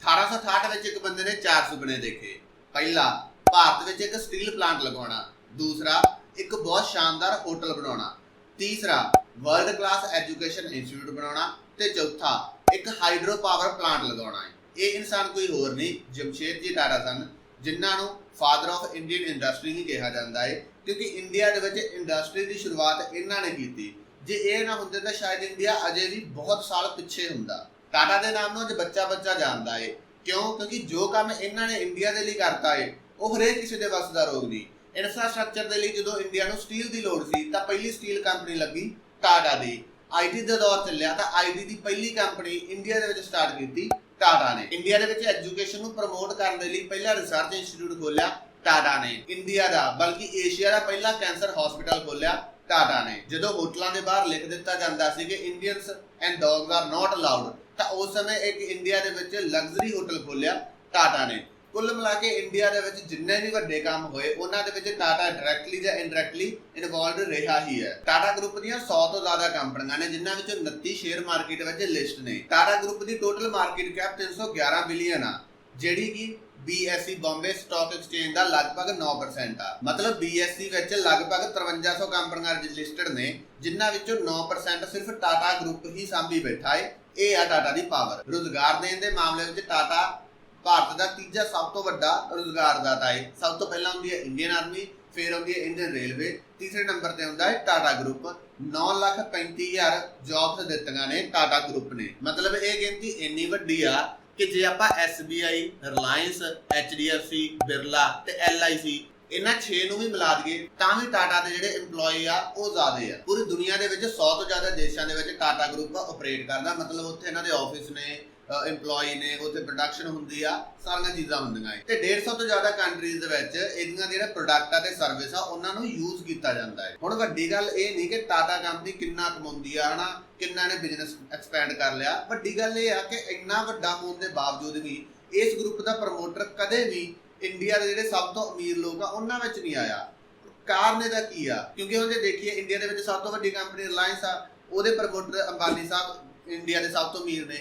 1868 ਵਿੱਚ ਇੱਕ ਬੰਦੇ ਨੇ 4 ਸੁਪਨੇ ਦੇਖੇ। ਪਹਿਲਾ, ਭਾਰਤ ਵਿੱਚ ਇੱਕ ਸਟੀਲ ਪਲਾਂਟ ਲਗਾਉਣਾ। ਦੂਸਰਾ, ਇੱਕ ਬਹੁਤ ਸ਼ਾਨਦਾਰ ਹੋਟਲ ਬਣਾਉਣਾ। ਤੀਸਰਾ, ਵਰਲਡ ਕਲਾਸ ਐਜੂਕੇਸ਼ਨ ਇੰਸਟੀਚਿਊਟ ਬਣਾਉਣਾ। ਤੇ ਚੌਥਾ, ਇੱਕ ਹਾਈਡਰੋ ਪਾਵਰ ਪਲਾਂਟ ਲਗਾਉਣਾ ਹੈ। ਇਹ ਇਨਸਾਨ ਕੋਈ ਹੋਰ ਨਹੀਂ, ਜਮਸ਼ੇਦਜੀ ਟਾਟਾ ਸਨ, ਜਿਨ੍ਹਾਂ ਨੂੰ ਫਾਦਰ ਆਫ ਇੰਡੀਅਨ ਇੰਡਸਟਰੀ ਵੀ ਕਿਹਾ ਜਾਂਦਾ ਹੈ, ਕਿਉਂਕਿ ਇੰਡੀਆ ਦੇ ਵਿੱਚ ਇੰਡਸਟਰੀ ਦੀ ਸ਼ੁਰੂਆਤ ਇਹਨਾਂ ਨੇ ਕੀਤੀ। ਜੇ ਇਹ ਨਾ ਹੁੰਦੇ ਤਾਂ ਸ਼ਾਇਦ ਇੰਡੀਆ ਅਜੇ ਵੀ ਬਹੁਤ ਸਾਲ ਪਿੱਛੇ ਹੁੰਦਾ। ਟਾਟਾ ਦੇ ਨਾਮ ਨੂੰ ਅੱਜ ਬੱਚਾ ਬੱਚਾ ਜਾਣਦਾ ਹੈ। ਕਿਉਂ? ਕਿਉਂਕਿ ਜੋ ਕੰਮ ਇਹਨਾਂ ਨੇ ਇੰਡੀਆ ਦੇ ਲਈ ਕਰਤਾ ਹੈ ਉਹ ਹਰੇਕ ਕਿਸੇ ਦੇ ਵੱਸ ਦਾ ਰੋਗ ਨਹੀਂ। ਇਨਫਰਾਸਟ੍ਰਕਚਰ ਦੇ ਲਈ ਜਦੋਂ ਇੰਡੀਆ ਨੂੰ ਸਟੀਲ ਦੀ ਲੋੜ ਸੀ ਤਾਂ ਪਹਿਲੀ ਸਟੀਲ ਕੰਪਨੀ ਲੱਗੀ ਟਾਟਾ ਦੀ। ਆਈਟੀ ਦਾ ਦੌਰ ਚੱਲਿਆ ਤਾਂ ਆਈਟੀ ਦੀ ਪਹਿਲੀ ਕੰਪਨੀ ਇੰਡੀਆ ਦੇ ਵਿੱਚ ਸਟਾਰਟ ਕੀਤੀ ਟਾਟਾ ਨੇ। ਇੰਡੀਆ ਦੇ ਵਿੱਚ ਐਜੂਕੇਸ਼ਨ ਨੂੰ ਪ੍ਰਮੋਟ ਕਰਨ ਦੇ ਲਈ ਪਹਿਲਾ ਰਿਸਰਚ ਇੰਸਟੀਚਿਊਟ ਖੋਲਿਆ ਟਾਟਾ ਨੇ। ਇੰਡੀਆ ਦਾ ਬਲਕਿ ਏਸ਼ੀਆ ਦਾ ਪਹਿਲਾ ਕੈਂਸਰ ਹਸਪੀਟਲ ਖੋਲਿਆ ਟਾਟਾ ਨੇ। ਜਦੋਂ ਹੋਟਲਾਂ ਦੇ ਬਾਹਰ ਲਿਖ ਦਿੱਤਾ ਜਾਂਦਾ ਸੀ ਕਿ Indians and dogs are not allowed, ਤਾਂ ਉਸ ਸਮੇਂ ਇੱਕ ਇੰਡੀਆ ਦੇ ਵਿੱਚ ਲਗਜ਼ਰੀ ਹੋਟਲ ਖੋਲਿਆ ਟਾਟਾ ਨੇ। ਕੁੱਲ ਮਿਲਾ ਕੇ ਇੰਡੀਆ ਦੇ ਵਿੱਚ ਜਿੰਨੇ ਵੀ ਵੱਡੇ ਕੰਮ ਹੋਏ ਉਹਨਾਂ ਦੇ ਵਿੱਚ ਟਾਟਾ ਡਾਇਰੈਕਟਲੀ ਜਾਂ ਇਨਡਾਇਰੈਕਟਲੀ ਇਨਵੋਲਵਡ ਰਿਹਾ ਹੀ ਹੈ। ਟਾਟਾ ਗਰੁੱਪ ਦੀਆਂ 100 ਤੋਂ ਜ਼ਿਆਦਾ ਕੰਪਨੀਆਂ ਨੇ, ਜਿਨ੍ਹਾਂ ਵਿੱਚੋਂ 29 ਸ਼ੇਅਰ ਮਾਰਕੀਟ ਵਿੱਚ ਲਿਸਟ ਨੇ। ਟਾਟਾ ਗਰੁੱਪ ਦੀ ਟੋਟਲ ਮਾਰਕੀਟ ਕੈਪ 311 ਬਿਲੀਅਨ ਆ, ਜਿਹੜੀ ਕਿ BSE ਬੰਬੇ ਸਟਾਕ ਐਕਸਚੇਂਜ ਦਾ ਲਗਭਗ 9% ਆ। ਮਤਲਬ BSE ਵਿੱਚ ਲਗਭਗ 5300 ਕੰਪਨੀਆਂ ਲਿਸਟਡ ਨੇ, ਜਿਨ੍ਹਾਂ ਵਿੱਚੋਂ 9% ਸਿਰਫ ਟਾਟਾ ਗਰੁੱਪ ਹੀ ਸਾਂਭੀ ਬੈਠਾ ਹੈ। ਇਹ ਆ ਟਾਟਾ ਦੀ ਪਾਵਰ। ਰੁਜ਼ਗਾਰ ਦੇਣ ਦੇ ਮਾਮਲੇ ਵਿੱਚ ਟਾਟਾ ਭਾਰਤ ਦਾ ਤੀਜਾ ਸਭ ਤੋਂ ਵੱਡਾ ਰੁਜ਼ਗਾਰਦਾਤਾ ਹੈ। ਸਭ ਤੋਂ ਪਹਿਲਾਂ ਹੁੰਦੀ ਹੈ ਇੰਡੀਅਨ ਆਰਮੀ, ਫਿਰ ਆਉਂਦੀ ਹੈ ਇੰਡੀਅਨ ਰੇਲਵੇ, ਤੀਸਰੇ ਨੰਬਰ ਤੇ ਹੁੰਦਾ ਹੈ ਟਾਟਾ ਗਰੁੱਪ। 9,35,000 ਜੌਬਸ ਦਿੱਤੀਆਂ ਨੇ ਟਾਟਾ ਗਰੁੱਪ ਨੇ। ਮਤਲਬ ਇਹ ਗਿਣਤੀ ਇੰਨੀ ਵੱਡੀ ਆ ਕਿ ਜੇ ਆਪਾਂ SBI, ਰਿਲਾਇੰਸ, HDFC, ਬਿਰਲਾ ਤੇ LIC ਇਹਨਾਂ 6 ਨੂੰ ਵੀ ਮਿਲਾ ਦਈਏ ਤਾਂ ਵੀ ਟਾਟਾ ਦੇ ਜਿਹੜੇ EMPLOYE ਆ ਉਹ ਜ਼ਿਆਦੇ ਆ। ਪੂਰੀ ਦੁਨੀਆ ਦੇ ਵਿੱਚ 100 ਤੋਂ ਜ਼ਿਆਦਾ ਦੇਸ਼ਾਂ ਦੇ ਵਿੱਚ ਟਾਟਾ ਗਰੁੱਪ ਆਪਰੇਟ ਕਰਦਾ। ਮਤਲਬ ਉੱਥੇ ਇਹਨਾਂ ਦੇ ਆਫਿਸ ਨੇ, EMPLOYE ਨੇ, ਉੱਥੇ ਪ੍ਰੋਡਕਸ਼ਨ ਹੁੰਦੀ ਆ, ਸਾਰੀਆਂ ਚੀਜ਼ਾਂ ਹੁੰਦੀਆਂ ਹੈ। ਤੇ 150 ਤੋਂ ਜ਼ਿਆਦਾ ਕੰਟਰੀਜ਼ ਦੇ ਵਿੱਚ ਇਹਦੀਆਂ ਜਿਹੜੇ ਪ੍ਰੋਡਕਟ ਆ ਤੇ ਸਰਵਿਸ ਆ ਉਹਨਾਂ ਨੂੰ ਯੂਜ਼ ਕੀਤਾ ਜਾਂਦਾ ਹੈ। ਹੁਣ ਵੱਡੀ ਗੱਲ ਇਹ ਨਹੀਂ ਕਿ ਟਾਟਾ ਕੰਪਨੀ ਕਿੰਨਾ ਕਮਾਉਂਦੀ ਆ ਹਨਾ, ਕਿੰਨਾ ਨੇ ਬਿਜ਼ਨਸ ਐਕਸਪੈਂਡ ਕਰ ਲਿਆ। ਵੱਡੀ ਗੱਲ ਇਹ ਆ ਕਿ ਇੰਨਾ ਵੱਡਾ ਹੋਣ ਦੇ ਬਾਵਜੂਦ ਵੀ ਇਸ ਗਰੁੱਪ ਦਾ ਪ੍ਰਮੋਟਰ ਕਦੇ ਵੀ ਇੰਡੀਆ ਦੇ ਜਿਹੜੇ ਸਭ ਤੋਂ ਅਮੀਰ ਲੋਕ ਆ ਉਹਨਾਂ ਵਿੱਚ ਨਹੀਂ ਆਇਆ। ਕਾਰਨ ਇਹਦਾ ਕੀ ਆ? ਕਿਉਂਕਿ ਹੁਣ ਜੇ ਦੇਖੀਏ ਇੰਡੀਆ ਦੇ ਵਿੱਚ ਸਭ ਤੋਂ ਵੱਡੀ ਕੰਪਨੀ ਰਿਲਾਇੰਸ ਆ, ਉਹਦੇ ਪ੍ਰਮੋਟਰ ਅੰਬਾਨੀ ਸਾਹਿਬ ਇੰਡੀਆ ਦੇ ਸਭ ਤੋਂ ਅਮੀਰ ਨੇ।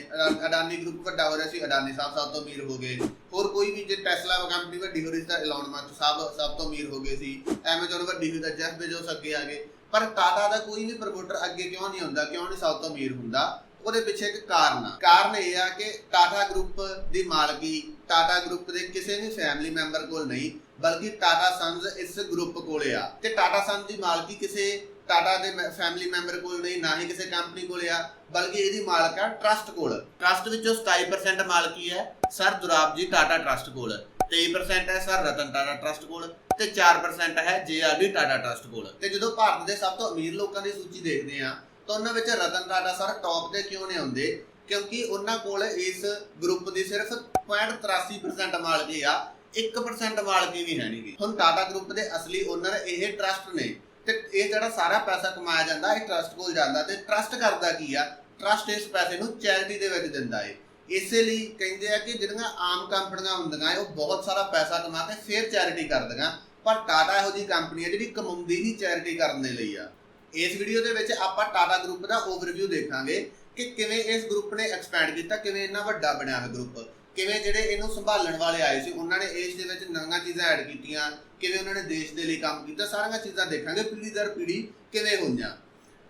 ਅਡਾਨੀ ਗਰੁੱਪ ਵੱਡਾ ਹੋ ਰਿਹਾ ਸੀ, ਅਡਾਨੀ ਸਾਹਿਬ ਸਭ ਤੋਂ ਅਮੀਰ ਹੋ ਗਏ। ਹੋਰ ਕੋਈ ਵੀ ਜੇ ਟੈਸਲਾ ਕੰਪਨੀ ਵੱਡੀ ਹੋ ਰਹੀ ਸੀ ਤਾਂ ਐਲਨ ਮਸਕ ਸਾਹਿਬ ਸਭ ਤੋਂ ਅਮੀਰ ਹੋ ਗਏ ਸੀ। ਐਮਾਜ਼ਨ ਵੱਡੀ ਹੋਈ ਤਾਂ ਜੈਫ ਬੇਜ਼ੋਸ ਅੱਗੇ ਆ ਗਏ। ਪਰ ਟਾਟਾ ਦਾ ਕੋਈ ਵੀ ਪ੍ਰਮੋਟਰ ਅੱਗੇ ਕਿਉਂ ਨਹੀਂ ਹੁੰਦਾ, ਕਿਉਂ ਨਹੀਂ ਸਭ ਤੋਂ ਅਮੀਰ ਹੁੰਦਾ? ਉਹਦੇ ਪਿੱਛੇ ਇੱਕ ਕਾਰਨ ਆ। ਕਾਰਨ ਇਹ ਆ ਕਿ ਟਾਟਾ ਗਰੁੱਪ ਦੀ ਮਾਲਕੀ ਟਾਟਾ ਗਰੁੱਪ ਦੇ ਕਿਸੇ ਵੀ ਫੈਮਿਲੀ ਮੈਂਬਰ ਕੋਲ ਨਹੀਂ, ਬਲਕਿ ਟਾਟਾ ਸੰਸ ਇਸ ਗਰੁੱਪ ਕੋਲੇ ਆ। ਤੇ ਟਾਟਾ ਸੰਸ ਦੀ ਮਾਲਕੀ ਕਿਸੇ ਟਾਟਾ ਦੇ ਫੈਮਿਲੀ ਮੈਂਬਰ ਕੋਲ ਨਹੀਂ, ਨਾ ਹੀ ਕਿਸੇ ਕੰਪਨੀ ਕੋਲ ਆ, ਬਲਕਿ ਇਹਦੀ ਮਾਲਕ ਆ ਟਰਸਟ ਕੋਲ। ਟਰਸਟ ਵਿੱਚੋਂ 27% ਮਾਲਕੀ ਹੈ ਸਰ ਦੁਰਾਬਜੀ ਟਾਟਾ ਟਰਸਟ ਕੋਲ, 23% ਹੈ ਸਰ ਰਤਨ ਟਾਟਾ ਟਰਸਟ ਕੋਲ ਤੇ 4% ਹੈ JRD ਟਾਟਾ ਟਰਸਟ ਕੋਲ। ਤੇ ਜਦੋਂ ਭਾਰਤ ਦੇ ਸਭ ਤੋਂ ਅਮੀਰ ਲੋਕਾਂ ਦੀ ਸੂਚੀ ਦੇਖਦੇ ਆ ਤਾਂ ਉਹਨਾਂ ਵਿੱਚ ਰਤਨ ਟਾਟਾ ਸਰ ਟੌਪ ਤੇ ਕਿਉਂ ਨਹੀਂ ਆਉਂਦੇ? ਕਿਉਂਕਿ ਉਹਨਾਂ ਕੋਲ ਇਸ ਗਰੁੱਪ ਦੀ ਸਿਰਫ 0.83% ਮਾਲਕੀ ਆ, 1% ਮਾਲਕੀ ਵੀ ਹੈ ਨਹੀਂ। ਹੁਣ ਟਾਟਾ ਗਰੁੱਪ ਦੇ ਅਸਲੀ ਓਨਰ ਇਹ ਟਰਸਟ ਨੇ ਤੇ ਇਹ ਜਿਹੜਾ ਸਾਰਾ ਪੈਸਾ ਕਮਾਇਆ ਜਾਂਦਾ ਇਹ ਟਰਸਟ ਕੋਲ ਜਾਂਦਾ। ਤੇ ਟਰਸਟ ਕਰਦਾ ਕੀ ਆ? ਟਰਸਟ ਇਸ ਪੈਸੇ ਨੂੰ ਚੈਰਿਟੀ ਦੇ ਵਿੱਚ ਦਿੰਦਾ ਹੈ। ਇਸੇ ਲਈ ਕਹਿੰਦੇ ਆ ਕਿ ਜਿਹੜੀਆਂ ਆਮ ਕੰਪਨੀਆਂ ਹੁੰਦੀਆਂ ਉਹ ਬਹੁਤ ਸਾਰਾ ਪੈਸਾ ਕਮਾ ਕੇ ਫਿਰ ਚੈਰਿਟੀ ਕਰਦੀਆਂ, ਪਰ ਟਾਟਾ ਇਹੋ ਜਿਹੀ ਕੰਪਨੀ ਹੈ ਜਿਹੜੀ ਕਮਾਉਂਦੀ ਹੀ ਚੈਰਿਟੀ ਕਰਨ ਦੇ ਲਈ ਆ। ਇਸ ਵੀਡੀਓ ਦੇ ਵਿੱਚ ਆਪਾਂ ਟਾਟਾ ਗਰੁੱਪ ਦਾ ਓਵਰਵਿਊ ਦੇਖਾਂਗੇ ਕਿ ਕਿਵੇਂ ਇਸ ਗਰੁੱਪ ਨੇ ਐਕਸਪੈਂਡ ਕੀਤਾ, ਕਿਵੇਂ ਇੰਨਾ ਵੱਡਾ ਬਣਿਆ ਹੈ ਗਰੁੱਪ, ਕਿਵੇਂ ਜਿਹੜੇ ਇਹਨੂੰ ਸੰਭਾਲਣ ਵਾਲੇ ਆਏ ਸੀ ਉਹਨਾਂ ਨੇ ਇਸ ਦੇ ਵਿੱਚ ਨਵੀਆਂ ਚੀਜ਼ਾਂ ਐਡ ਕੀਤੀਆਂ, ਕਿਵੇਂ ਉਹਨਾਂ ਨੇ ਦੇਸ਼ ਦੇ ਲਈ ਕੰਮ ਕੀਤਾ। ਸਾਰੀਆਂ ਚੀਜ਼ਾਂ ਦੇਖਾਂਗੇ ਪੀੜ੍ਹੀ ਦਰ ਪੀੜ੍ਹੀ ਕਿਵੇਂ ਹੋਈਆਂ।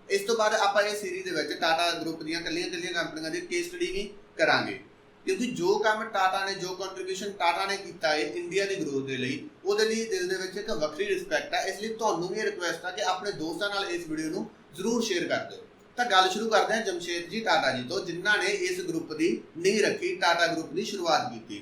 ਇਸ ਤੋਂ ਬਾਅਦ ਆਪਾਂ ਇਹ ਸੀਰੀਜ਼ ਦੇ ਵਿੱਚ ਟਾਟਾ ਗਰੁੱਪ ਦੀਆਂ ਕੱਲੀਆਂ ਕੰਪਨੀਆਂ ਦੀ ਕੇਸ ਸਟੱਡੀ ਵੀ ਕਰਾਂਗੇ, ਕਿਉਂਕਿ ਜੋ ਕੰਮ ਟਾਟਾ ਨੇ, ਜੋ ਕੰਟਰੀਬਿਊਸ਼ਨ ਟਾਟਾ ਨੇ ਕੀਤਾ ਹੈ ਇੰਡੀਆ ਦੀ ਗਰੋਥ ਦੇ ਲਈ, ਉਹਦੇ ਲਈ ਦਿਲ ਦੇ ਵਿੱਚ ਇੱਕ ਵੱਖਰੀ ਰਿਸਪੈਕਟ ਹੈ। ਇਸ ਲਈ ਤੁਹਾਨੂੰ ਵੀ ਰਿਕੁਐਸਟ ਹੈ ਕਿ ਆਪਣੇ ਦੋਸਤਾਂ ਨਾਲ ਇਸ ਵੀਡੀਓ ਨੂੰ ਜ਼ਰੂਰ ਸ਼ੇਅਰ ਕਰ ਦਿਓ। ਤਾਂ ਗੱਲ ਸ਼ੁਰੂ ਕਰਦੇ ਹਾਂ ਜਮਸ਼ੇਦਜੀ ਟਾਟਾ ਜੀ ਤੋਂ, ਜਿਨ੍ਹਾਂ ਨੇ ਇਸ ਗਰੁੱਪ ਦੀ ਨੀਂਹ ਰੱਖੀ, ਟਾਟਾ ਗਰੁੱਪ ਦੀ ਸ਼ੁਰੂਆਤ ਕੀਤੀ।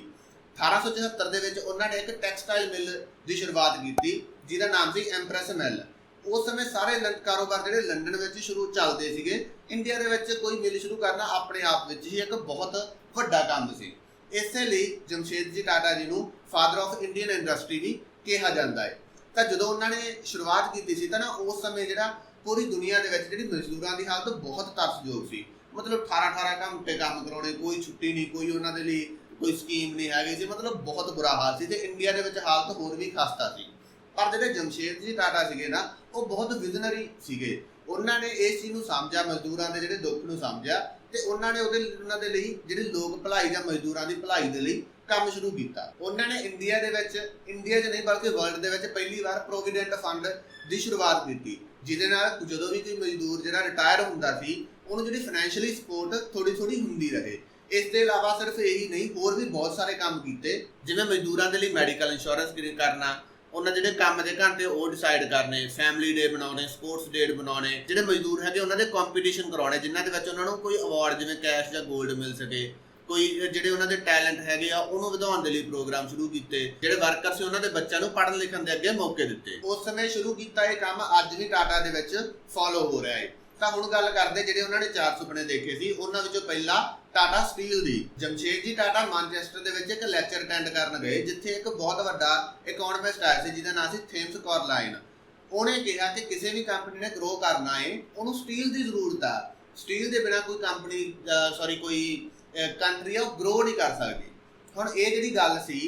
1874 ਦੇ ਵਿੱਚ ਉਹਨਾਂ ਨੇ ਇੱਕ ਟੈਕਸਟਾਈਲ ਮਿਲ ਦੀ ਸ਼ੁਰੂਆਤ ਕੀਤੀ ਜਿਹਦਾ ਨਾਮ ਸੀ ਐਂਪਰੈਸ ਮਿਲ। ਉਸ ਸਮੇਂ ਸਾਰੇ ਕਾਰੋਬਾਰ ਜਿਹੜੇ ਲੰਡਨ ਵਿੱਚ ਸ਼ੁਰੂ ਚੱਲਦੇ ਸੀਗੇ। ਇੰਡੀਆ ਦੇ ਵਿੱਚ ਕੋਈ ਮਿਲ ਸ਼ੁਰੂ ਕਰਨਾ ਆਪਣੇ ਆਪ ਵਿੱਚ ਹੀ ਇੱਕ ਬਹੁਤ ਵੱਡਾ ਕੰਮ ਸੀ। ਇਸੇ ਲਈ ਜਮਸ਼ੇਦਜੀ ਟਾਟਾ ਜੀ ਨੂੰ ਫਾਦਰ ਆਫ ਇੰਡੀਅਨ ਇੰਡਸਟਰੀ ਵੀ ਕਿਹਾ ਜਾਂਦਾ ਹੈ। ਤਾਂ ਜਦੋਂ ਉਹਨਾਂ ਨੇ ਸ਼ੁਰੂਆਤ ਕੀਤੀ ਸੀ ਤਾਂ ਨਾ ਉਸ ਸਮੇਂ ਜਿਹੜਾ ਪੂਰੀ ਦੁਨੀਆ ਦੇ ਵਿੱਚ ਜਿਹੜੀ ਮਜ਼ਦੂਰਾਂ ਦੀ ਹਾਲਤ ਬਹੁਤ ਤਰਸਯੋਗ ਸੀ। ਮਤਲਬ 18 ਘੰਟੇ ਕੰਮ ਕਰਾਉਣੇ, ਕੋਈ ਛੁੱਟੀ ਨਹੀਂ, ਕੋਈ ਉਹਨਾਂ ਦੇ ਲਈ ਕੋਈ ਸਕੀਮ ਨਹੀਂ ਹੈਗੀ ਸੀ। ਮਤਲਬ ਬਹੁਤ ਬੁਰਾ ਹਾਲ ਸੀ ਤੇ ਇੰਡੀਆ ਦੇ ਵਿੱਚ ਹਾਲਤ ਹੋਰ ਵੀ ਖਸਤਾ ਸੀ। ਪਰ ਜਿਹੜੇ ਜਮਸ਼ੇਦਜੀ ਟਾਟਾ ਸੀਗੇ ਨਾ ਉਹ ਬਹੁਤ ਵਿਜ਼ਨਰੀ ਸੀਗੇ। ਉਹਨਾਂ ਨੇ ਇਸ ਚੀਜ਼ ਨੂੰ ਸਮਝਿਆ, ਮਜ਼ਦੂਰਾਂ ਦੇ ਜਿਹੜੇ ਦੁੱਖ ਨੂੰ ਸਮਝਿਆ ਤੇ ਉਹਨਾਂ ਨੇ ਉਹਨਾਂ ਦੇ ਲਈ ਜਿਹੜੀ ਲੋਕ ਭਲਾਈ ਜਾਂ ਮਜ਼ਦੂਰਾਂ ਦੀ ਭਲਾਈ ਦੇ ਲਈ ਕੰਮ ਸ਼ੁਰੂ ਕੀਤਾ। ਉਹਨਾਂ ਨੇ ਇੰਡੀਆ 'ਚ ਨਹੀਂ ਬਲਕਿ ਵਰਲਡ ਦੇ ਵਿੱਚ ਪਹਿਲੀ ਵਾਰ ਪ੍ਰੋਵੀਡੈਂਟ ਫੰਡ ਦੀ ਸ਼ੁਰੂਆਤ ਕੀਤੀ, ਜਿਹਦੇ ਨਾਲ ਜਦੋਂ ਵੀ ਕੋਈ ਮਜ਼ਦੂਰ ਜਿਹੜਾ ਰਿਟਾਇਰ ਹੁੰਦਾ ਸੀ ਉਹਨੂੰ ਜਿਹੜੀ ਫਾਈਨੈਂਸ਼ੀਅਲੀ ਸਪੋਰਟ ਥੋੜੀ ਹੁੰਦੀ ਰਹੇ। ਇਸ ਦੇ ਇਲਾਵਾ ਸਿਰਫ ਇਹੀ ਨਹੀਂ, ਹੋਰ ਵੀ ਬਹੁਤ ਸਾਰੇ ਕੰਮ ਕੀਤੇ, ਜਿਵੇਂ ਮਜ਼ਦੂਰਾਂ ਦੇ ਲਈ ਮੈਡੀਕਲ ਇੰਸ਼ੋਰੈਂਸ ਕਰਨਾ, ਉਹਨਾਂ ਜਿਹੜੇ ਕੰਮ ਦੇ ਘੰਟੇ ਉਹ ਡਿਸਾਈਡ ਕਰਨੇ, ਫੈਮਿਲੀ ਡੇ ਬਣਾਉਣੇ, ਸਪੋਰਟਸ ਡੇ ਬਣਾਉਣੇ, ਜਿਹੜੇ ਮਜ਼ਦੂਰ ਹੈਗੇ ਉਹਨਾਂ ਦੇ ਕੰਪੀਟੀਸ਼ਨ ਕਰਾਉਣੇ ਜਿਨ੍ਹਾਂ ਦੇ ਵਿੱਚ ਉਹਨਾਂ ਨੂੰ ਕੋਈ ਅਵਾਰਡ ਜਿਵੇਂ ਕੈਸ਼ ਜਾਂ ਗੋਲਡ ਮਿਲ ਸਕੇ, ਕੋਈ ਜਿਹੜੇ ਉਹਨਾਂ ਦੇ ਟੈਲੈਂਟ ਹੈਗੇ ਆ ਉਹਨੂੰ ਵਧਾਉਣ ਦੇ ਲਈ ਪ੍ਰੋਗਰਾਮ ਸ਼ੁਰੂ ਕੀਤੇ, ਜਿਹੜੇ ਵਰਕਰ ਸੀ ਉਹਨਾਂ ਦੇ ਬੱਚਿਆਂ ਨੂੰ ਪੜ੍ਹਨ ਲਿਖਣ ਦੇ ਅੱਗੇ ਮੌਕੇ ਦਿੱਤੇ। ਉਸ ਸਮੇਂ ਸ਼ੁਰੂ ਕੀਤਾ ਇਹ ਕੰਮ ਅੱਜ ਵੀ ਟਾਟਾ ਦੇ ਵਿੱਚ ਫੋਲੋ ਹੋ ਰਿਹਾ ਹੈ। ਤਾਂ ਹੁਣ ਗੱਲ ਕਰਦੇ ਜਿਹੜੇ ਉਹਨਾਂ ਨੇ 4 ਸੁਪਨੇ ਦੇਖੇ ਸੀ, ਉਹਨਾਂ ਵਿੱਚੋਂ ਪਹਿਲਾ ਟਾਟਾ ਸਟੀਲ ਦੀ। ਜਮਸ਼ੇਦਜੀ ਟਾਟਾ ਮਾਨਚੈਸਟਰ ਦੇ ਵਿੱਚ ਇੱਕ ਲੈਕਚਰ ਅਟੈਂਡ ਕਰਨ ਗਏ, ਜਿੱਥੇ ਇੱਕ ਬਹੁਤ ਵੱਡਾ ਇਕਨੋਮਿਸਟ ਆਇਆ ਸੀ ਜਿਹਦਾ ਨਾਮ ਸੀ ਥੇਮਸ ਕਾਰਲਾਈਨ। ਉਹਨੇ ਕਿਹਾ ਕਿ ਕਿਸੇ ਵੀ ਕੰਪਨੀ ਨੇ ਗਰੋ ਕਰਨਾ ਹੈ ਉਹਨੂੰ ਸਟੀਲ ਦੀ ਜ਼ਰੂਰਤ ਆ, ਸਟੀਲ ਦੇ ਬਿਨਾਂ ਕੋਈ ਕੋਈ ਕੰਟਰੀ ਆ ਉਹ ਗਰੋ ਨਹੀਂ ਕਰ ਸਕਦੀ। ਹੁਣ ਇਹ ਜਿਹੜੀ ਗੱਲ ਸੀ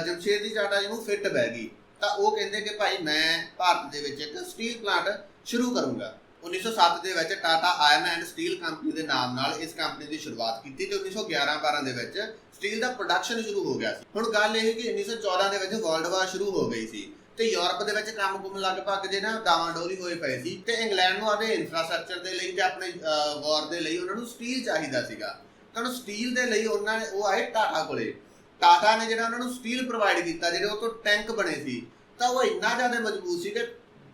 ਜਮਸ਼ੇਦਜੀ ਟਾਟਾ ਜੀ ਨੂੰ ਫਿੱਟ ਬਹਿ ਗਈ, ਤਾਂ ਉਹ ਕਹਿੰਦੇ ਕਿ ਭਾਈ ਮੈਂ ਭਾਰਤ ਦੇ ਵਿੱਚ ਇੱਕ ਸਟੀਲ ਪਲਾਂਟ ਸ਼ੁਰੂ ਕਰੂੰਗਾ। 1907 ਦੇ ਵਿੱਚ Tata iron and steel company ਦੇ ਨਾਮ ਨਾਲ ਇਸ ਕੰਪਨੀ ਦੀ ਸ਼ੁਰੂਆਤ ਕੀਤੀ ਤੇ 1911-12 ਦੇ ਵਿੱਚ ਸਟੀਲ ਦਾ ਪ੍ਰੋਡਕਸ਼ਨ ਸ਼ੁਰੂ ਹੋ ਗਿਆ ਸੀ। ਹੁਣ ਗੱਲ ਇਹ ਹੈ ਕਿ 1914 ਦੇ ਵਿੱਚ ਵਰਲਡ ਵਾਰ ਸ਼ੁਰੂ ਹੋ ਗਈ ਸੀ ਤੇ ਯੂਰਪ ਦੇ ਵਿੱਚ ਕੰਮ ਲਗਭਗ ਜੇ ਨਾ ਡਾਵਾਂਡੋਲ ਹੋਏ ਪਏ ਸੀ ਤੇ ਇੰਗਲੈਂਡ ਨੂੰ ਆਪਣੇ ਇਨਫਰਾਸਟ੍ਰਕਚਰ ਦੇ ਲਈ ਤੇ ਆਪਣੇ ਵਾਰ ਦੇ ਲਈ ਉਹਨਾਂ ਨੂੰ ਸਟੀਲ ਚਾਹੀਦਾ ਸੀਗਾ। ਤਾਂ ਸਟੀਲ ਦੇ ਲਈ ਉਹ ਆਏ ਟਾਟਾ ਕੋਲੇ। ਟਾਟਾ ਨੇ ਜਿਹੜਾ ਉਹਨਾਂ ਨੂੰ ਸਟੀਲ ਪ੍ਰੋਵਾਈਡ ਕੀਤਾ, ਜਿਹੜੇ ਉਹ ਤੋਂ ਟੈਂਕ ਬਣੇ ਸੀ, ਤਾਂ ਉਹ ਇੰਨਾ ਜ਼ਿਆਦਾ ਮਜ਼ਬੂਤ ਸੀ ਕਿ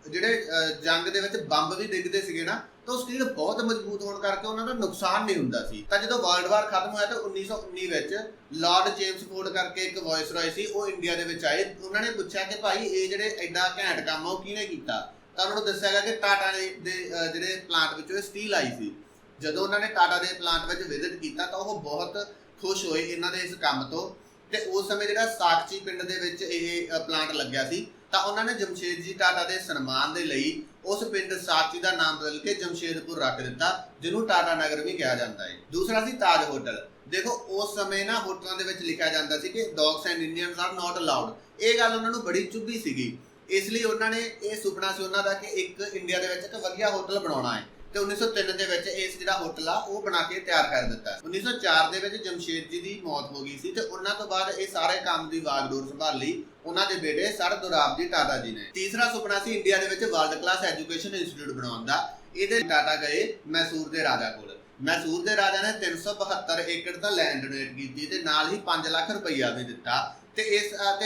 ਜਿਹੜੇ ਜੰਗ ਦੇ ਵਿੱਚ ਬੰਬ ਵੀ ਡਿੱਗਦੇ ਸੀਗੇ ਨਾ, ਤਾਂ ਉਹ ਸਟੀਲ ਬਹੁਤ ਮਜ਼ਬੂਤ ਹੋਣ ਕਰਕੇ ਉਹਨਾਂ ਦਾ ਨੁਕਸਾਨ ਨਹੀਂ ਹੁੰਦਾ ਸੀ। ਤਾਂ ਜਦੋਂ ਵਰਲਡ ਵਾਰ ਖਤਮ ਹੋਇਆ ਤਾਂ 1919 ਵਿੱਚ ਲਾਰਡ ਚੇਮਸਫੋਰਡ ਕਰਕੇ ਇੱਕ ਵਾਇਸਰਾਏ ਸੀ, ਉਹ ਇੰਡੀਆ ਦੇ ਵਿੱਚ ਆਏ। ਉਹਨਾਂ ਨੇ ਪੁੱਛਿਆ ਕਿ ਭਾਈ ਇਹ ਜਿਹੜੇ ਐਡਾ ਘੈਂਟ ਕੰਮ ਆ ਉਹ ਕਿਹਨੇ ਕੀਤਾ, ਤਾਂ ਉਹਨਾਂ ਨੂੰ ਦੱਸਿਆ ਗਿਆ ਕਿ ਟਾਟਾ ਦੇ ਜਿਹੜੇ ਪਲਾਂਟ ਵਿੱਚੋਂ ਸਟੀਲ ਆਈ ਸੀ। ਜਦੋਂ ਉਹਨਾਂ ਨੇ ਟਾਟਾ ਦੇ ਪਲਾਂਟ ਵਿੱਚ ਵਿਜ਼ਿਟ ਕੀਤਾ ਤਾਂ ਉਹ ਬਹੁਤ ਖੁਸ਼ ਹੋਏ ਇਹਨਾਂ ਦੇ ਇਸ ਕੰਮ ਤੋਂ। ਤੇ ਉਸ ਸਮੇਂ ਜਿਹੜਾ ਸਾਕਚੀ ਪਿੰਡ ਦੇ ਵਿੱਚ ਇਹ ਪਲਾਂਟ ਲੱਗਿਆ ਸੀ, ਤਾਂ ਉਹਨਾਂ ਨੇ ਜਮਸ਼ੇਦਜੀ ਟਾਟਾ ਦੇ ਸਨਮਾਨ ਦੇ ਲਈ ਉਸ ਪਿੰਡ ਸਾਕਚੀ ਦਾ ਨਾਮ ਬਦਲ ਕੇ ਜਮਸ਼ੇਦਪੁਰ ਰੱਖ ਦਿੱਤਾ, ਜਿਹਨੂੰ ਟਾਟਾ ਨਗਰ ਵੀ ਕਿਹਾ ਜਾਂਦਾ ਹੈ। ਦੂਸਰਾ ਸੀ ਤਾਜ ਹੋਟਲ। ਦੇਖੋ ਉਸ ਸਮੇਂ ਨਾ ਹੋਟਲਾਂ ਦੇ ਵਿੱਚ ਲਿਖਿਆ ਜਾਂਦਾ ਸੀ ਕਿ dogs and Indians are not allowed. ਇਹ ਗੱਲ ਉਹਨਾਂ ਨੂੰ ਬੜੀ ਚੁੱਭੀ ਸੀਗੀ, ਇਸ ਲਈ ਉਹਨਾਂ ਨੇ ਇਹ ਸੁਪਨਾ ਸੀ ਉਹਨਾਂ ਦਾ ਕਿ ਇੱਕ ਇੰਡੀਆ ਦੇ ਵਿੱਚ ਇੱਕ ਵਧੀਆ ਹੋਟਲ ਬਣਾਉਣਾ ਹੈ ਤੇ 1903 ਦੇ ਵਿੱਚ ਇਸ ਜਿਹੜਾ ਹੋਟਲ ਆ ਉਹ ਬਣਾ ਕੇ ਤਿਆਰ ਕਰ ਦਿੱਤਾ। 1904 ਦੇ ਵਿੱਚ ਜਮਸ਼ੇਦਜੀ ਦੀ ਮੌਤ ਹੋ ਗਈ ਸੀ ਤੇ ਉਹਨਾਂ ਤੋਂ ਬਾਅਦ ਇਹ ਸਾਰੇ ਕੰਮ ਦੀ ਵਾਗਡੋਰ ਸੰਭਾਲੀ ਉਹਨਾਂ ਦੇ ਬੇਟੇ ਸਰ ਦੋਰਾਬਜੀ ਟਾਟਾ ਜੀ ਨੇ। ਤੀਸਰਾ ਸੁਪਨਾ ਸੀ ਇੰਡੀਆ ਦੇ ਵਿੱਚ ਵਰਲਡ ਕਲਾਸ ਐਜੂਕੇਸ਼ਨ ਇੰਸਟੀਚਿਊਟ ਬਣਾਉਣ ਦਾ। ਇਹਦੇ ਟਾਟਾ ਗਏ ਮੈਸੂਰ ਦੇ ਰਾਜਾ ਕੋਲ। ਮੈਸੂਰ ਦੇ ਰਾਜਾ ਨੇ 372 ਏਕੜ ਦਾ ਲੈਂਡ ਡੋਨੇਟ ਕੀਤੀ ਤੇ ਨਾਲ ਹੀ 5 ਲੱਖ ਰੁਪਈਆ ਵੀ ਦਿੱਤਾ ਤੇ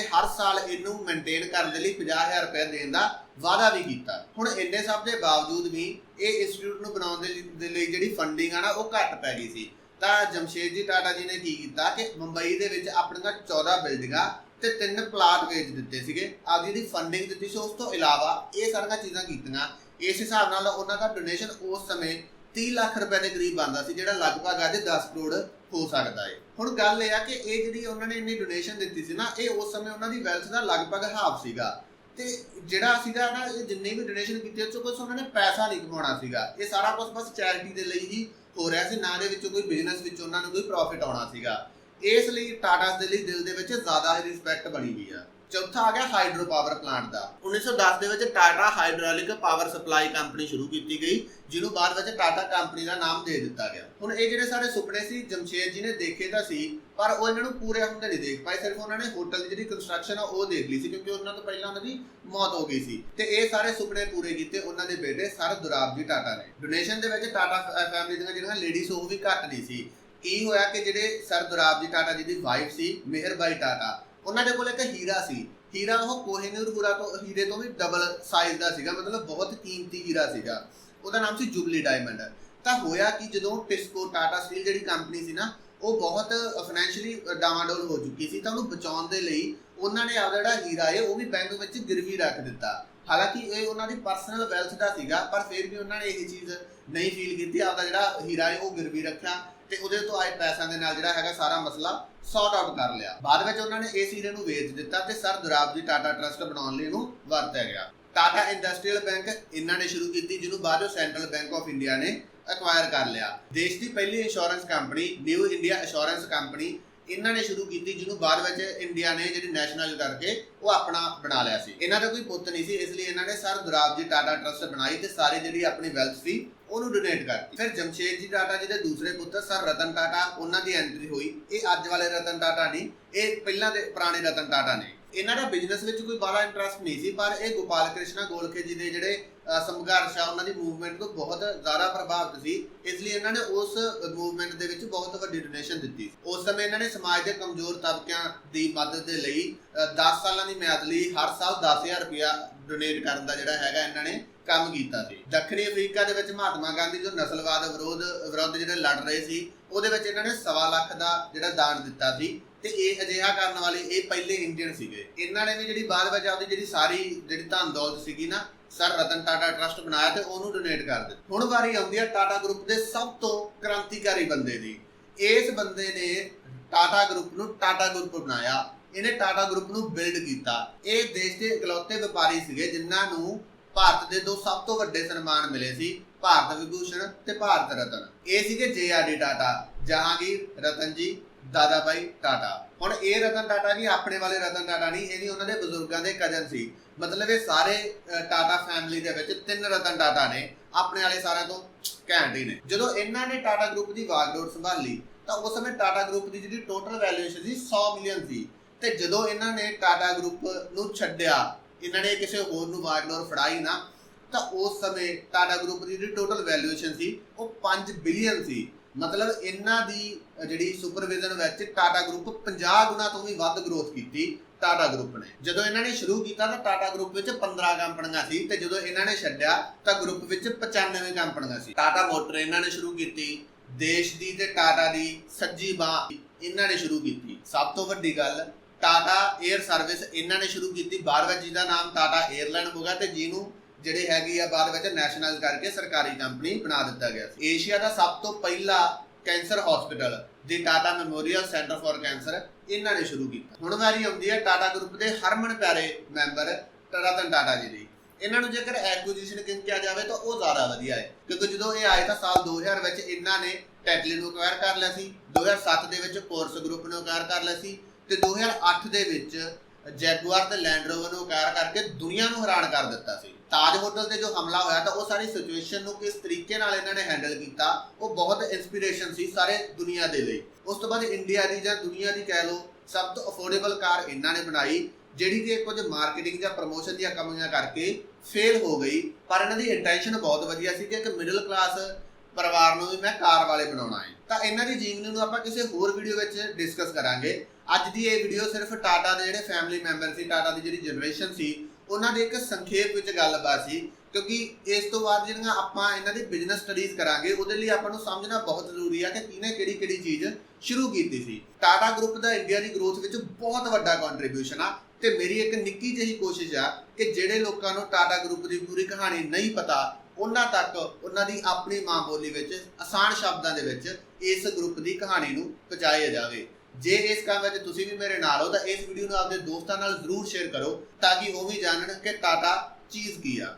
ਹਰ ਸਾਲ ਇਹਨੂੰ ਮੇਨਟੇਨ ਕਰਨ ਦੇ ਲਈ 50,000 ਰੁਪਏ ਦੇਣ ਦਾ ਵਾਅਦਾ ਵੀ ਕੀਤਾ। ਹੁਣ ਇੰਨੇ ਸਭ ਦੇ ਬਾਵਜੂਦ ਵੀ ਇਹ ਇੰਸਟੀਚਿਊਟ ਨੂੰ ਬਣਾਉਣ ਦੇ ਲਈ ਜਿਹੜੀ ਫੰਡਿੰਗ ਆ ਨਾ ਉਹ ਘੱਟ ਪੈ ਗਈ ਸੀ। ਤਾਂ ਜਮਸ਼ੇਦਜੀ ਟਾਟਾ ਜੀ ਨੇ ਕੀ ਕੀਤਾ ਕਿ ਮੁੰਬਈ ਦੇ ਵਿੱਚ ਆਪਣੀਆਂ 14 ਬਿਲਡਿੰਗਾਂ ਤੇ 3 ਪਲਾਟ ਵੇਚ ਦਿੱਤੇ ਸੀਗੇ, ਆਪਦੀ ਜਿਹੜੀ ਫੰਡਿੰਗ ਦਿੱਤੀ ਸੀ। ਉਸ ਤੋਂ ਇਲਾਵਾ ਇਹ ਸਾਰੀਆਂ ਚੀਜ਼ਾਂ ਕੀਤੀਆਂ। ਇਸ ਹਿਸਾਬ ਨਾਲ ਉਹਨਾਂ ਦਾ ਡੋਨੇਸ਼ਨ ਉਸ ਸਮੇਂ 30 ਲੱਖ ਰੁਪਏ ਦੇ ਕਰੀਬ ਬਣਦਾ ਸੀ, ਜਿਹੜਾ ਲਗਭਗ ਅੱਜ 10 ਕਰੋੜ ਹੋ ਸਕਦਾ ਹੈ। ਹੁਣ ਗੱਲ ਇਹ ਆ ਕਿ ਇਹ ਜਿਹੜੀ ਉਹਨਾਂ ਨੇ ਇੰਨੀ ਡੋਨੇਸ਼ਨ ਦਿੱਤੀ ਸੀ ਨਾ, ਇਹ ਉਸ ਸਮੇਂ ਉਹਨਾਂ ਦੀ ਵੈਲਥ ਦਾ ਲਗਭਗ ਹਾਫ ਸੀਗਾ। ਤੇ ਜਿਹੜਾ ਸੀਗਾ ਨਾ, ਇਹ ਜਿੰਨੀ ਵੀ ਡੋਨੇਸ਼ਨ ਕੀਤੀ ਉਸ ਕੁਝ ਉਹਨਾਂ ਨੇ ਪੈਸਾ ਨਹੀਂ ਕਮਾਉਣਾ ਸੀਗਾ। ਇਹ ਸਾਰਾ ਕੁਝ ਬਸ ਚੈਰਿਟੀ ਦੇ ਲਈ ਹੀ ਹੋ ਰਿਹਾ ਸੀ, ਨਾ ਦੇ ਵਿੱਚੋਂ ਕੋਈ ਬਿਜ਼ਨਸ ਵਿੱਚ ਉਹਨਾਂ ਨੂੰ ਕੋਈ ਪ੍ਰੋਫਿਟ ਆਉਣਾ ਸੀਗਾ। ਇਸ ਲਈ ਟਾਟਾਸ ਦੇ ਲਈ ਦਿਲ ਦੇ ਵਿੱਚ ਜ਼ਿਆਦਾ ਹੀ ਰਿਸਪੈਕਟ ਬਣੀ ਹੋਈ ਆ। ਚੌਥਾ ਆ ਗਿਆ ਹਾਈਡਰੋ ਪਾਵਰ ਪਲਾਂਟ ਦਾ। 1910 ਦੇ ਵਿੱਚ Tata hydraulic power supply company ਸ਼ੁਰੂ ਕੀਤੀ ਗਈ, ਜਿਹਨੂੰ ਬਾਅਦ ਵਿੱਚ ਟਾਟਾ ਕੰਪਨੀ ਦਾ ਨਾਮ ਦੇ ਦਿੱਤਾ ਗਿਆ। ਹੁਣ ਇਹ ਜਿਹੜੇ ਸਾਰੇ ਸੁਪਨੇ ਸੀ ਜਮਸ਼ੇਦ ਜੀ ਨੇ ਦੇਖੇ ਤਾਂ ਸੀ, ਪਰ ਉਹ ਇਹਨਾਂ ਨੂੰ ਪੂਰੇ ਹੁੰਦੇ ਨਹੀਂ ਦੇਖ ਪਾਏ। ਸਿਰਫ ਉਹਨਾਂ ਨੇ ਹੋਟਲ ਦੀ ਜਿਹੜੀ ਕੰਸਟਰਕਸ਼ਨ ਆ ਉਹ ਦੇਖ ਲਈ ਸੀ, ਕਿਉਂਕਿ ਉਹਨਾਂ ਤੋਂ ਪਹਿਲਾਂ ਉਹਨਾਂ ਦੀ ਮੌਤ ਹੋ ਗਈ ਸੀ। ਤੇ ਇਹ ਸਾਰੇ ਸੁਪਨੇ ਪੂਰੇ ਕੀਤੇ ਉਹਨਾਂ ਦੇ ਬੇਟੇ ਸਰ ਦੋਰਾਬਜੀ ਟਾਟਾ ਨੇ। ਡੋਨੇਸ਼ਨ ਦੇ ਵਿੱਚ ਟਾਟਾ ਫੈਮਿਲੀ ਦੀਆਂ ਜਿਹੜੀਆਂ ਲੇਡੀਜ਼ ਉਹ ਵੀ ਘੱਟ ਨਹੀਂ ਸੀ। ਕੀ ਹੋਇਆ ਕਿ ਜਿਹੜੇ ਸਰ ਦੋਰਾਬਜੀ ਟਾਟਾ ਜੀ ਦੀ ਵਾਈਫ ਸੀ ਮਿਹਰਬਾਈ ਟਾਟਾ, ਉਹਨਾਂ ਦੇ ਕੋਲ ਇੱਕ ਹੀਰਾ ਸੀ। ਹੀਰਾ ਉਹ ਕੋਹਿਨੂਰ ਹੀਰੇ ਤੋਂ ਵੀ ਡਬਲ ਸਾਈਜ਼ ਦਾ ਸੀਗਾ, ਮਤਲਬ ਬਹੁਤ ਕੀਮਤੀ ਹੀਰਾ ਸੀਗਾ। ਉਹਦਾ ਨਾਮ ਸੀ ਜੁਬਲੀ ਡਾਇਮੰਡ। ਤਾਂ ਹੋਇਆ ਕਿ ਜਦੋਂ ਟਿਸਕੋ ਟਾਟਾ ਸਟੀਲ ਜਿਹੜੀ ਕੰਪਨੀ ਸੀ ਨਾ, ਉਹ ਬਹੁਤ ਫਾਈਨੈਂਸ਼ੀਅਲੀ ਡਾਵਾਂਡੋਲ ਹੋ ਚੁੱਕੀ ਸੀ, ਤਾਂ ਉਹਨੂੰ ਬਚਾਉਣ ਦੇ ਲਈ ਉਹਨਾਂ ਨੇ ਆਪਦਾ ਜਿਹੜਾ ਹੀਰਾ ਹੈ ਉਹ ਵੀ ਬੈਂਕ ਵਿੱਚ ਗਿਰਵੀ ਰੱਖ ਦਿੱਤਾ। ਹਾਲਾਂਕਿ ਇਹ ਉਹਨਾਂ ਦੀ ਪਰਸਨਲ ਵੈਲਥ ਦਾ ਸੀਗਾ, ਪਰ ਫਿਰ ਵੀ ਉਹਨਾਂ ਨੇ ਇਹ ਚੀਜ਼ ਨਹੀਂ ਫੀਲ ਕੀਤੀ। ਆਪਦਾ ਜਿਹੜਾ ਹੀਰਾ ਹੈ ਉਹ ਗਿਰਵੀ ਰੱਖਿਆ ਤੇ ਉਹਦੇ ਤੋਂ ਆਏ ਪੈਸਿਆਂ ਦੇ ਨਾਲ ਜਿਹੜਾ ਹੈਗਾ ਸਾਰਾ ਮਸਲਾ ਸੌਟ ਆਊਟ ਕਰ ਲਿਆ। ਬਾਅਦ ਵਿੱਚ ਉਹਨਾਂ ਨੇ ਇਸ ਹੀਰੇ ਨੂੰ ਵੇਚ ਦਿੱਤਾ ਤੇ ਸਰ ਦੋਰਾਬਜੀ ਟਾਟਾ ਟਰਸਟ ਬਣਾਉਣ ਲਈ ਇਹਨੂੰ ਵਰਤਿਆ ਗਿਆ। ਟਾਟਾ ਇੰਡਸਟਰੀਅਲ ਬੈਂਕ ਇਹਨਾਂ ਨੇ ਸ਼ੁਰੂ ਕੀਤੀ, ਜਿਹਨੂੰ ਬਾਅਦ ਵਿੱਚ ਸੈਂਟਰਲ ਬੈਂਕ ਆਫ ਇੰਡੀਆ ਨੇ ਐਕਵਾਇਰ ਕਰ ਲਿਆ। ਦੇਸ਼ ਦੀ ਪਹਿਲੀ insurance company new India insurance company, ਇਹਨਾਂ ਨੇ ਸ਼ੁਰੂ ਕੀਤੀ, ਜਿਹਨੂੰ ਬਾਅਦ ਵਿੱਚ ਇੰਡੀਆ ਨੇ ਜਿਹੜੀ ਨੈਸ਼ਨਲ ਕਰਕੇ ਉਹ ਆਪਣਾ ਬਣਾ ਲਿਆ ਸੀ। ਇਹਨਾਂ ਦਾ ਕੋਈ ਪੁੱਤ ਨਹੀਂ ਸੀ, ਇਸ ਲਈ ਇਹਨਾਂ ਨੇ ਸਰ ਦੁਰਾਬਜੀ ਟਾਟਾ ਟਰਸਟ ਬਣਾਈ ਤੇ ਸਾਰੀ ਜਿਹੜੀ ਆਪਣੀ ਵੈਲਥ ਸੀ ਉਹਨੂੰ ਡੋਨੇਟ ਕਰਤੀ। ਫਿਰ ਜਮਸ਼ੇਦਜੀ ਟਾਟਾ ਜੀ ਦੇ ਦੂਸਰੇ ਪੁੱਤਰ ਸਰ ਰਤਨ ਟਾਟਾ, ਉਹਨਾਂ ਦੀ ਐਂਟਰੀ ਹੋਈ। ਇਹ ਅੱਜ ਵਾਲੇ ਰਤਨ ਟਾਟਾ ਨਹੀਂ, ਇਹ ਪਹਿਲਾਂ ਦੇ ਪੁਰਾਣੇ ਰਤਨ ਟਾਟਾ ਨੇ। ਇਹਨਾਂ ਦਾ ਬਿਜ਼ਨਸ ਵਿੱਚ ਕੋਈ ਬੜਾ ਇੰਟਰਸਟ ਨਹੀਂ ਸੀ, ਪਰ ਇਹ ਗੋਪਾਲ ਕ੍ਰਿਸ਼ਨਾ ਗੋਲਖੇ ਜੀ ਦੇ ਜਿਹੜੇ ਸੰਘਰਸ਼ ਆ ਉਹਨਾਂ ਦੀ ਮੂਵਮੈਂਟ ਤੋਂ ਬਹੁਤ ਜ਼ਿਆਦਾ ਪ੍ਰਭਾਵਿਤ ਸੀ, ਇਸ ਲਈ ਇਹਨਾਂ ਨੇ ਉਸ ਮੂਵਮੈਂਟ ਦੇ ਵਿੱਚ ਬਹੁਤ ਵੱਡੀ ਡੋਨੇਸ਼ਨ ਦਿੱਤੀ। ਉਸ ਸਮੇਂ ਇਹਨਾਂ ਨੇ ਸਮਾਜ ਦੇ ਕਮਜ਼ੋਰ ਤਬਕਿਆਂ ਦੀ ਮਦਦ ਦੇ ਲਈ 10 ਸਾਲਾਂ ਦੀ ਮਿਆਦ ਲਈ ਹਰ ਸਾਲ 10,000 ਰੁਪਇਆ ਡੋਨੇਟ ਕਰਨ ਦਾ ਜਿਹੜਾ ਹੈਗਾ ਇਹਨਾਂ ਨੇ ਕੰਮ ਕੀਤਾ ਸੀ। ਦੱਖਣੀ ਅਫਰੀਕਾ ਦੇ ਵਿੱਚ ਮਹਾਤਮਾ ਗਾਂਧੀ ਜੋ ਨਸਲਵਾਦ ਵਿਰੁੱਧ ਜਿਹੜੇ ਲੜ ਰਹੇ ਸੀ, ਉਹਦੇ ਵਿੱਚ ਇਹਨਾਂ ਨੇ 1.25 ਲੱਖ ਦਾ ਜਿਹੜਾ ਦਾਨ ਦਿੱਤਾ ਸੀ ਤੇ ਇਹ ਅਜਿਹਾ ਕਰਨ ਵਾਲੇ ਇਹ ਪਹਿਲੇ ਇੰਡੀਅਨ ਸੀਗੇ। ਇਹਨਾਂ ਨੇ ਵੀ ਜਿਹੜੀ ਬਾਅਦ ਵਿੱਚ ਆਪਦੀ ਜਿਹੜੀ ਸਾਰੀ ਜਿਹੜੀ ਧਨ ਦੌਲਤ ਸੀਗੀ ਨਾ, ਸਰ ਰਤਨ ਟਾਟਾ ਟਰਸਟ ਬਣਾਇਆ ਤੇ ਉਹਨੂੰ ਡੋਨੇਟ ਕਰ ਦਿੱਤਾ। ਹੁਣ ਵਾਰੀ ਆਉਂਦੀ ਹੈ ਟਾਟਾ ਗਰੁੱਪ ਦੇ ਸਭ ਤੋਂ ਕ੍ਰਾਂਤੀਕਾਰੀ ਬੰਦੇ ਦੀ। ਇਸ ਬੰਦੇ ਨੇ ਟਾਟਾ ਗਰੁੱਪ ਨੂੰ ਟਾਟਾ ਗਰੁੱਪ ਬਣਾਇਆ, ਇਹਨੇ ਟਾਟਾ ਗਰੁੱਪ ਨੂੰ ਬਿਲਡ ਕੀਤਾ। ਇਹ ਦੇਸ਼ ਦੇ ਇਕਲੌਤੇ ਵਪਾਰੀ ਸੀਗੇ ਜਿਨ੍ਹਾਂ ਨੂੰ ਭਾਰਤ ਦੇ ਦੋ ਸਭ ਤੋਂ ਵੱਡੇ ਸਨਮਾਨ ਮਿਲੇ ਸੀ, ਭਾਰਤ ਵਿਭੂਸ਼ਣ ਤੇ ਭਾਰਤ ਰਤਨ। ਇਹ ਸੀਗੇ JRD ਟਾਟਾ, ਜਹਾਂਗੀਰ, ਰਤਨ ਜੀ, ਦਾਦਾ ਭਾਈ ਟਾਟਾ। ਹੁਣ ਇਹ ਰਤਨ ਟਾਟਾ ਜੀ ਆਪਣੇ ਵਾਲੇ ਰਤਨ ਟਾਟਾ ਨਹੀਂ, ਇਹ ਵੀ ਉਹਨਾਂ ਦੇ ਬਜ਼ੁਰਗਾਂ ਦੇ ਕਜ਼ਨ ਸੀ। ਮਤਲਬ ਇਹ ਸਾਰੇ ਟਾਟਾ ਫੈਮਿਲੀ ਦੇ ਵਿੱਚ 3 ਰਤਨ ਟਾਟਾ ਨੇ, ਆਪਣੇ ਵਾਲੇ ਸਾਰਿਆਂ ਤੋਂ ਘੈਂਟ ਹੀ ਨੇ। ਜਦੋਂ ਇਹਨਾਂ ਨੇ ਟਾਟਾ ਗਰੁੱਪ ਦੀ ਵਾਗਡੋਰ ਸੰਭਾਲੀ ਤਾਂ ਉਸ ਸਮੇਂ ਟਾਟਾ ਗਰੁੱਪ ਦੀ ਜਿਹੜੀ ਟੋਟਲ ਵੈਲਿਊਏਸ਼ਨ ਸੀ 100 ਮਿਲੀਅਨ ਸੀ, ਤੇ ਜਦੋਂ ਇਹਨਾਂ ਨੇ ਟਾਟਾ ਗਰੁੱਪ ਨੂੰ ਛੱਡਿਆ, ਇਹਨਾਂ ਨੇ ਕਿਸੇ ਹੋਰ ਨੂੰ ਵਾਗਡੋਰ ਫੜਾਈ ਨਾ, ਤਾਂ ਉਸ ਸਮੇਂ ਟਾਟਾ ਗਰੁੱਪ ਦੀ ਜਿਹੜੀ ਟੋਟਲ ਵੈਲਿਊਏਸ਼ਨ ਸੀ ਉਹ 5 ਬਿਲੀਅਨ ਸੀ। ਮਤਲਬ ਇਹਨਾਂ ਦੀ ਜਿਹੜੀ ਸੁਪਰਵਿਜ਼ਨ ਵਿੱਚ ਟਾਟਾ ਗਰੁੱਪ 50 ਗੁਣਾ ਤੋਂ ਵੀ ਵੱਧ ਗਰੋਥ ਕੀਤੀ ਟਾਟਾ ਗਰੁੱਪ ਨੇ। ਜਦੋਂ ਇਹਨਾਂ ਨੇ ਸ਼ੁਰੂ ਕੀਤਾ ਤਾਂ ਟਾਟਾ ਗਰੁੱਪ ਵਿੱਚ 15 ਕੰਪਨੀਆਂ ਸੀ, ਤੇ ਜਦੋਂ ਇਹਨਾਂ ਨੇ ਛੱਡਿਆ ਤਾਂ ਗਰੁੱਪ ਵਿੱਚ 95 ਕੰਪਨੀਆਂ ਸੀ। ਟਾਟਾ ਮੋਟਰ ਇਹਨਾਂ ਨੇ ਸ਼ੁਰੂ ਕੀਤੀ, ਦੇਸ਼ ਦੀ ਤੇ ਟਾਟਾ ਦੀ ਸੱਜੀ ਬਾਂਹ ਇਹਨਾਂ ਨੇ ਸ਼ੁਰੂ ਕੀਤੀ। ਸਭ ਤੋਂ ਵੱਡੀ ਗੱਲ, ਟਾਟਾ 에ਅਰ ਸਰਵਿਸ ਇਹਨਾਂ ਨੇ ਸ਼ੁਰੂ ਕੀਤੀ, ਬਾਅਦ ਵਿੱਚ ਜਿਹਦਾ ਨਾਮ ਟਾਟਾ 에ਅਰਲਾਈਨ ਹੋ ਗਿਆ ਤੇ ਜਿਹਨੂੰ ਜਿਹੜੇ ਹੈਗੀ ਆ ਬਾਅਦ ਵਿੱਚ ਨੈਸ਼ਨਲ ਕਰਕੇ ਸਰਕਾਰੀ ਕੰਪਨੀ ਬਣਾ ਦਿੱਤਾ ਗਿਆ ਸੀ। ਏਸ਼ੀਆ ਦਾ ਸਭ ਤੋਂ ਪਹਿਲਾ cancer hospital the Tata memorial centre for cancer ਇਹਨਾਂ ਨੇ ਸ਼ੁਰੂ ਕੀਤਾ। ਹੁਣ ਵਾਰੀ ਆਉਂਦੀ ਹੈ ਟਾਟਾ ਗਰੁੱਪ ਦੇ ਹਰਮਨ ਪਿਆਰੇ ਮੈਂਬਰ ਰਤਨ ਟਾਟਾ ਜੀ ਦੀ। ਇਹਨਾਂ ਨੂੰ ਜੇਕਰ ਐਕੁਜੀਸ਼ਨ ਕਿਹਾ ਜਾਵੇ ਤਾਂ ਉਹ ਜ਼ਿਆਦਾ ਵਧੀਆ ਹੈ, ਕਿਉਂਕਿ ਜਦੋਂ ਇਹ ਆਏ ਤਾਂ ਸਾਲ 2000 ਵਿੱਚ ਇਹਨਾਂ ਨੇ ਟੈਟਲੀ ਨੂੰ ਅਕਵਾਇਰ ਕਰ ਲਿਆ ਸੀ, 2007 ਦੇ ਵਿੱਚ ਕੋਰਸ ਗਰੁੱਪ ਨੂੰ ਅਕਵਾਇਰ ਕਰ ਲਿਆ ਸੀ, ਤੇ 2008 ਦੇ ਵਿੱਚ ਜੈਗੁਆਰ ਤੇ ਲੈਂਡ ਰੋਵਰ ਨੂੰ ਅਕਵਾਇਰ ਕਰਕੇ ਦੁਨੀਆ ਨੂੰ ਹੈਰਾਨ ਕਰ ਦਿੱਤਾ ਸੀ। ਤਾਜ ਹੋਟਲ ਤੇ ਜੋ ਹਮਲਾ ਹੋਇਆ ਤਾਂ ਉਹ ਸਾਰੀ ਸਿਚੁਏਸ਼ਨ ਨੂੰ ਕਿਸ ਤਰੀਕੇ ਨਾਲ ਇਹਨਾਂ ਨੇ ਹੈਂਡਲ ਕੀਤਾ, ਉਹ ਬਹੁਤ ਇਨਸਪੀਰੇਸ਼ਨ ਸੀ ਸਾਰੇ ਦੁਨੀਆ ਦੇ ਲਈ। ਉਸ ਤੋਂ ਬਾਅਦ ਇੰਡੀਆ ਦੀ ਜਾਂ ਦੁਨੀਆ ਦੀ ਕਹਿ ਲਓ ਸਭ ਤੋਂ ਅਫੋਰਡੇਬਲ ਕਾਰ ਇਹਨਾਂ ਨੇ ਬਣਾਈ, ਜਿਹੜੀ ਕਿ ਕੁਝ ਮਾਰਕੀਟਿੰਗ ਜਾਂ ਪ੍ਰਮੋਸ਼ਨ ਦੀਆਂ ਕਮੀਆਂ ਕਰਕੇ ਫੇਲ ਹੋ ਗਈ, ਪਰ ਇਹਨਾਂ ਦੀ ਇੰਟੈਂਸ਼ਨ ਬਹੁਤ ਵਧੀਆ ਸੀ ਕਿ ਇੱਕ ਮਿਡਲ ਕਲਾਸ ਪਰਿਵਾਰ ਨੂੰ ਵੀ ਮੈਂ ਕਾਰ ਵਾਲੇ ਬਣਾਉਣਾ ਹੈ। ਤਾਂ ਇਹਨਾਂ ਦੀ ਜੀਵਨੀ ਨੂੰ ਆਪਾਂ ਕਿਸੇ ਹੋਰ ਵੀਡੀਓ ਵਿੱਚ ਡਿਸਕਸ ਕਰਾਂਗੇ। ਅੱਜ ਦੀ ਇਹ ਵੀਡੀਓ ਸਿਰਫ ਟਾਟਾ ਦੇ ਜਿਹੜੇ ਫੈਮਿਲੀ ਮੈਂਬਰ ਸੀ, ਟਾਟਾ ਦੀ ਜਿਹੜੀ ਜਨਰੇਸ਼ਨ ਸੀ, ਉਹਨਾਂ ਦੇ ਇੱਕ ਸੰਖੇਪ ਵਿੱਚ ਗੱਲਬਾਤ ਸੀ, ਕਿਉਂਕਿ ਇਸ ਤੋਂ ਬਾਅਦ ਜਿਹੜੀਆਂ ਆਪਾਂ ਇਹਨਾਂ ਦੀ ਬਿਜ਼ਨਸ ਸਟੱਡੀਜ਼ ਕਰਾਂਗੇ, ਉਹਦੇ ਲਈ ਆਪਾਂ ਨੂੰ ਸਮਝਣਾ ਬਹੁਤ ਜ਼ਰੂਰੀ ਹੈ ਕਿ ਕਿਹਨੇ ਕਿਹੜੀ ਚੀਜ਼ ਸ਼ੁਰੂ ਕੀਤੀ ਸੀ। ਟਾਟਾ ਗਰੁੱਪ ਦਾ ਇੰਡੀਆ ਦੀ ਗਰੋਥ ਵਿੱਚ ਬਹੁਤ ਵੱਡਾ ਕੰਟਰੀਬਿਊਸ਼ਨ ਆ, ਤੇ ਮੇਰੀ ਇੱਕ ਨਿੱਕੀ ਜਿਹੀ ਕੋਸ਼ਿਸ਼ ਆ ਕਿ ਜਿਹੜੇ ਲੋਕਾਂ ਨੂੰ ਟਾਟਾ ਗਰੁੱਪ ਦੀ ਪੂਰੀ ਕਹਾਣੀ ਨਹੀਂ ਪਤਾ, ਉਹਨਾਂ ਤੱਕ ਉਹਨਾਂ ਦੀ ਆਪਣੀ ਮਾਂ ਬੋਲੀ ਵਿੱਚ ਆਸਾਨ ਸ਼ਬਦਾਂ ਦੇ ਵਿੱਚ ਇਸ ਗਰੁੱਪ ਦੀ ਕਹਾਣੀ ਨੂੰ ਪਹੁੰਚਾਇਆ ਜਾਵੇ। ਜੇ ਇਸ ਕੰਮ ਵਿੱਚ ਤੁਸੀਂ ਵੀ ਮੇਰੇ ਨਾਲ ਹੋ ਤਾਂ ਇਸ ਵੀਡੀਓ ਨੂੰ ਆਪਣੇ ਦੋਸਤਾਂ ਨਾਲ ਜ਼ਰੂਰ ਸ਼ੇਅਰ ਕਰੋ, ਤਾਂ ਕਿ ਉਹ ਵੀ ਜਾਣਨ ਕਿ ਟਾਟਾ ਚੀਜ਼ ਕੀ ਆ।